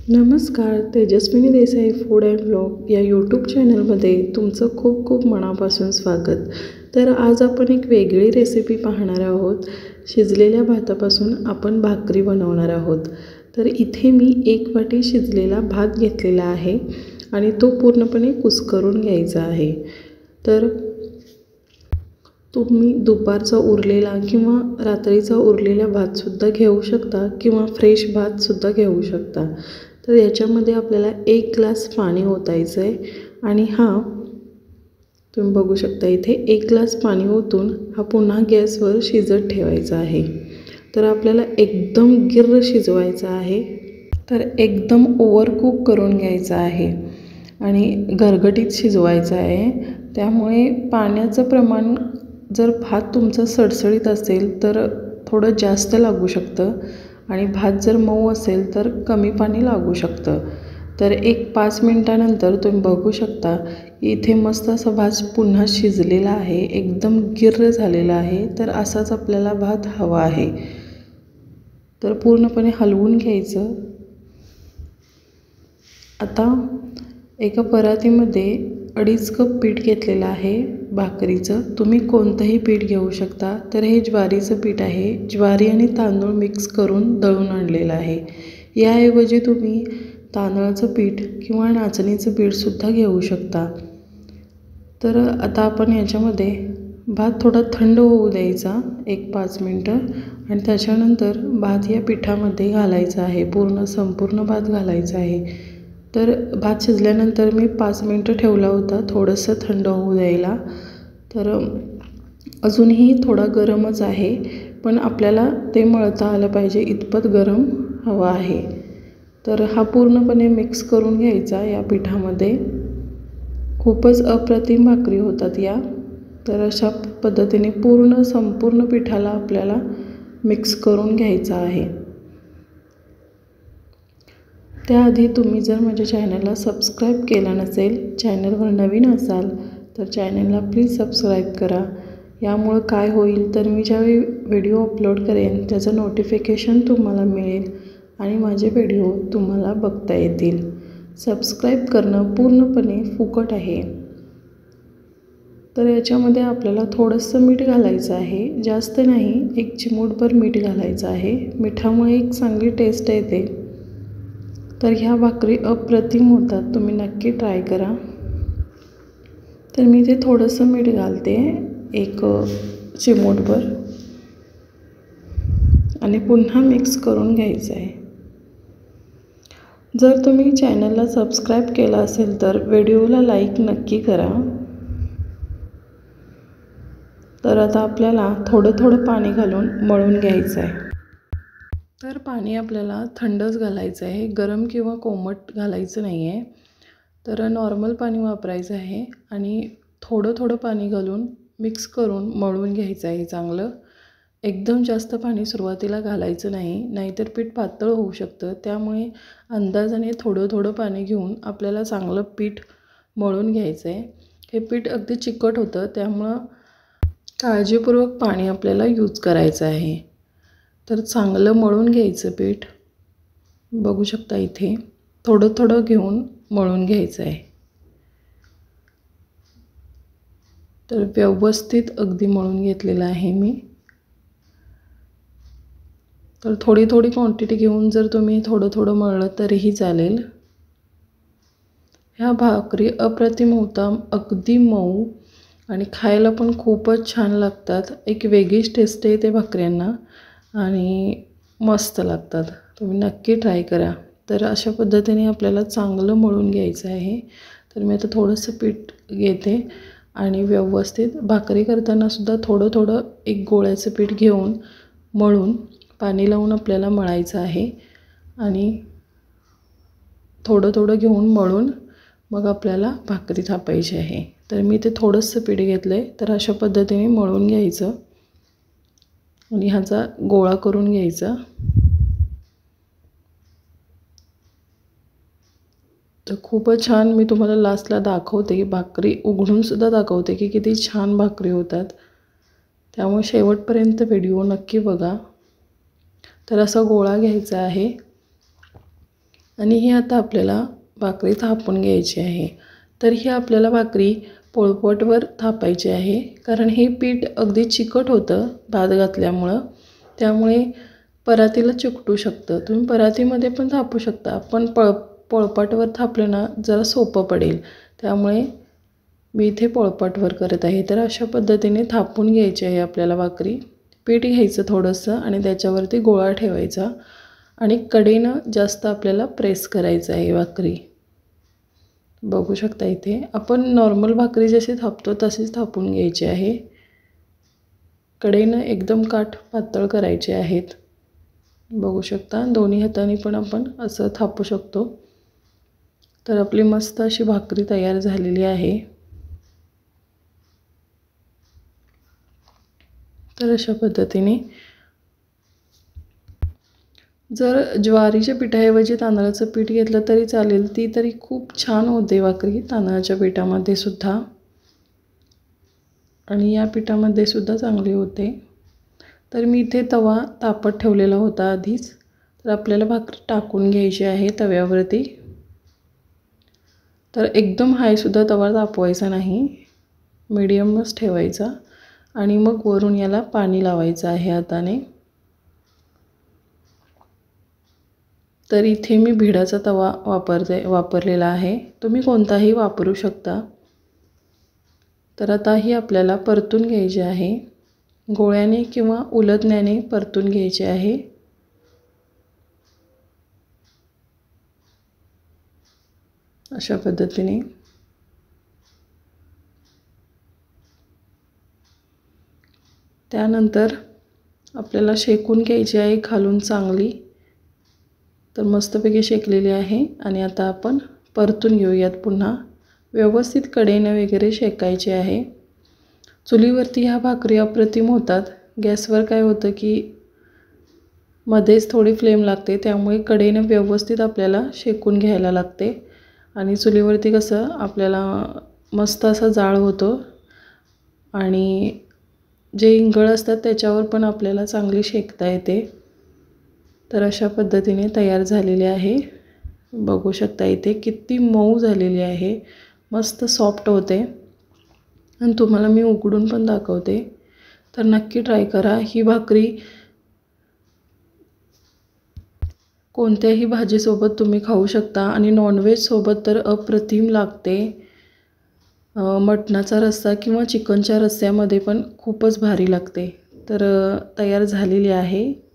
नमस्कार, Tejaswini Desai food and blog या YouTube चॅनलमध्ये तुमचं खूप खूप मनापासून स्वागत। तर आज आपण एक वेगळी रेसिपी पाहणार आहोत। शिजलेल्या भातापासून आपण भाकरी बनवणार आहोत। तर इथे मी 1 वाटी शिजलेला भात घेतलेला आहे आणि तो पूर्णपणे कुस्करून घ्यायचा आहे। तर तुम्ही दुपारचा उरलेला किंवा रात्रीचा उरलेला भातसुद्धा घेऊ शकता किंवा फ्रेश भातसुद्धा घेऊ शकता। तर याच्यामध्ये आपल्याला 1 ग्लास पाणी ओतायचं आहे आणि तुम्ही बघू शकता इथे 1 ग्लास पाणी ओतून हा पुन्हा गॅसवर शिजत ठेवायचा आहे। तर आपल्याला एकदम गिर्र शिजवायचा आहे, तर एकदम ओव्हरकुक करून घ्यायचा आहे आणि गरगटीत शिजवायचा आहे। त्यामुळे पाण्याचं प्रमाण जर भात तुमचा सडसडीत असेल तर थोडं जास्त लागू शकतं आणि भात जर मऊ असेल तर कमी पाणी लागू शकतं। तर 1-5 मिनिटानंतर तुम्ही बघू शकता इथे मस्त असा भात पुन्हा शिजलेला आहे, एकदम गिर्र झालेला आहे। तर असाच आपल्याला भात हवा आहे। तर पूर्णपणे हलवून घ्यायचं। आता एका परातीमध्ये 2.5 कप पीठ घेतलेलं आहे भाकरीचं। तुम्ही कोणतंही पीठ घेऊ शकता। तर हे ज्वारीचं पीठ आहे, ज्वारी आणि तांदूळ मिक्स करून दळून आणलेलं आहे। याऐवजी तुम्ही तांदळाचं पीठ किंवा नाचणीचं पीठसुद्धा घेऊ शकता। तर आता आपण याच्यामध्ये भात थोडा थंड होऊ द्यायचा 1-5 मिनटं आणि त्याच्यानंतर भात या पिठामध्ये घालायचा आहे, संपूर्ण भात घालायचा आहे। तर भात शिजल्यानंतर मी 5 मिनटं ठेवला होता थोडंसं थंड होऊ द्यायला। तर अजूनही थोडा गरमच आहे, पण आपल्याला ते मळता आलं पाहिजे इतपत गरम हवा आहे। तर हा पूर्णपणे मिक्स करून घ्यायचा या पिठामध्ये। खूपच अप्रतिम भाकरी होतात या। तर अशा पद्धतीने संपूर्ण पिठाला आपल्याला मिक्स करून घ्यायचं आहे। त्याआधी तुम्ही जर माझ्या चॅनलला सबस्क्राईब केलं नसेल, चॅनलवर नवीन असाल तर चॅनलला प्लीज सबस्क्राईब करा। यामुळं काय होईल तर मी ज्यावेळी व्हिडिओ अपलोड करेन त्याचं नोटिफिकेशन तुम्हाला मिळेल आणि माझे व्हिडिओ तुम्हाला बघता येतील। सबस्क्राईब करणं पूर्णपणे फुकट आहे। तर याच्यामध्ये आपल्याला थोडंसं मीठ घालायचं आहे, जास्त नाही, 1 चिमूटभर मीठ घालायचं आहे। मिठामुळे एक चांगली टेस्ट येते। तर ह्या भाकरी अप्रतिम होतात, तुम्ही नक्की ट्राय करा। तर मी ते थोडंसं मीठ घालते, 1 चिमूटभर आणि पुन्हा मिक्स करून घ्यायचं आहे। जर तुम्ही चॅनलला सबस्क्राईब केलं असेल तर व्हिडिओला लाईक नक्की करा। तर आता आपल्याला थोडं पाणी घालून मळून घ्यायचं आहे। तर पाणी आपल्याला थंडच घालायचं आहे, गरम किंवा कोमट घालायचं नाही आहे। तर नॉर्मल पाणी वापरायचं आहे आणि थोडं पाणी घालून मिक्स करून मळून घ्यायचं आहे चांगलं। एकदम जास्त पाणी सुरुवातीला घालायचं नाही, नाहीतर पीठ पातळ होऊ शकतं। त्यामुळे अंदाजाने थोडं पाणी घेऊन आपल्याला चांगलं पीठ मळून घ्यायचं आहे। हे पीठ अगदी चिकट होतं, त्यामुळं काळजीपूर्वक पाणी आपल्याला यूज करायचं आहे। तर चांगलं मळून घ्यायचं पीठ, बघू शकता इथे थोडं घेऊन मळून घ्यायचं आहे। तर व्यवस्थित अगदी मळून घेतलेलं आहे मी। तर थोडी क्वांटिटी घेऊन जर तुम्ही थोडं मळलं तरीही चालेल। ह्या भाकरी अप्रतिम होतात, अगदी मऊ आणि खायला पण खूपच छान लागतात। एक वेगळीच टेस्ट येते भाकऱ्यांना आणि मस्त लागतात। तुम्ही नक्की ट्राय करा। तर अशा पद्धतीने आपल्याला चांगलं मळून घ्यायचं आहे। तर मी आता थोडंसं पीठ घेते आणि व्यवस्थित भाकरी करतानासुद्धा थोडं एक गोळ्याचं पीठ घेऊन मळून पाणी लावून आपल्याला मळायचं आहे आणि थोडं घेऊन मळून मग आपल्याला भाकरी थापायची आहे। तर मी ते थोडंसं पीठ घेतलं आहे, तर अशा पद्धतीने मळून घ्यायचं आणि ह्याचा गोळा करून घ्यायचा। तर खूपच छान, मी तुम्हाला लास्टला दाखवते, भाकरी उघडूनसुद्धा दाखवते की किती छान भाकरी होतात। त्यामुळे शेवटपर्यंत व्हिडिओ नक्की बघा। तर असा गोळा घ्यायचा आहे आणि ही आता आपल्याला भाकरी थापून घ्यायची आहे। तर ही आपल्याला भाकरी पोळपाटवर थापायची आहे, कारण हे पीठ अगदी चिकट होतं भात घातल्यामुळं, त्यामुळे परातीला चिकटू शकतं। तुम्ही परातीमध्ये पण थापू शकता, पण पोळपाटवर थापलं ना जरा सोपं पडेल, त्यामुळे मी इथे पोळपाटवर करत आहे। तर अशा पद्धतीने थापून घ्यायची आहे आपल्याला भाकरी। पीठ घ्यायचं थोडंसं आणि त्याच्यावरती गोळा ठेवायचा आणि कडेनं जास्त आपल्याला प्रेस करायचं आहे भाकरी। बघू शकता इथे आपण नॉर्मल भाकरी जशी थापतो तशीच थापून घ्यायची आहे। कडेनं एकदम काठ पातळ करायचे आहेत। बघू शकता दोन्ही हातांनी पण आपण असं थापू शकतो। तर आपली मस्त अशी भाकरी तयार झालेली आहे। तर अशा पद्धतीने जर ज्वारीच्या पिठाऐवजी तांदळाचं पीठ घेतलं तरी चालेल, ती तरी खूप छान होते भाकरी तांदळाच्या पिठामध्ये सुद्धा, आणि या पिठामध्ये सुद्धा चांगली होते। तर मी इथे तवा तापत ठेवलेला होता आधीच, तर आपल्याला भाकरी टाकून घ्यायची आहे तव्यावरती। तर एकदम हायसुद्धा तवा तापवायचा नाही, मीडियमच ठेवायचा आणि मग वरून याला पाणी लावायचं आहे हाताने। तर इथे मी भिडाचा तवा वापरलेला आहे, तुम्ही कोणताही वापरू शकता। तर आता ही आपल्याला परतून घ्यायची आहे, गोळ्याने किंवा उलटण्याने परतून घ्यायची आहे। अशा पद्धतीने त्यानंतर आपल्याला शेकून घ्यायची आहे खालून चांगली। तर मस्तपैकी शेकलेली आहे आणि आता आपण परतून घेऊयात पुन्हा। व्यवस्थित कडेने वगैरे शेकायचे आहे। चुलीवरती ह्या भाकरी अप्रतिम होतात। गॅसवर काय होतं की मध्येच थोडी फ्लेम लागते, त्यामुळे कडेने व्यवस्थित आपल्याला शेकून घ्यायला लागते आणि चुलीवरती कसं आपल्याला मस्त असा जाळ होतो आणि जे इंगळ असतात त्याच्यावर पण आपल्याला चांगली शेकता येते। तर अशा पद्धतीने तयार झालेली आहे। बघू शकता इथे किती मऊ झालेली आहे, मस्त सॉफ्ट होते आणि तुम्हाला मी उघडून पण दाखवते। तर नक्की ट्राय करा। ही भाकरी कोणत्याही भाजीसोबत तुम्ही खाऊ शकता आणि नॉनव्हेज सोबत तर अप्रतिम लागते। मटणाचा रस्सा किंवा चिकनच्या रस्स्यामध्ये पण खूपच भारी लागते। तर तयार झालेली आहे।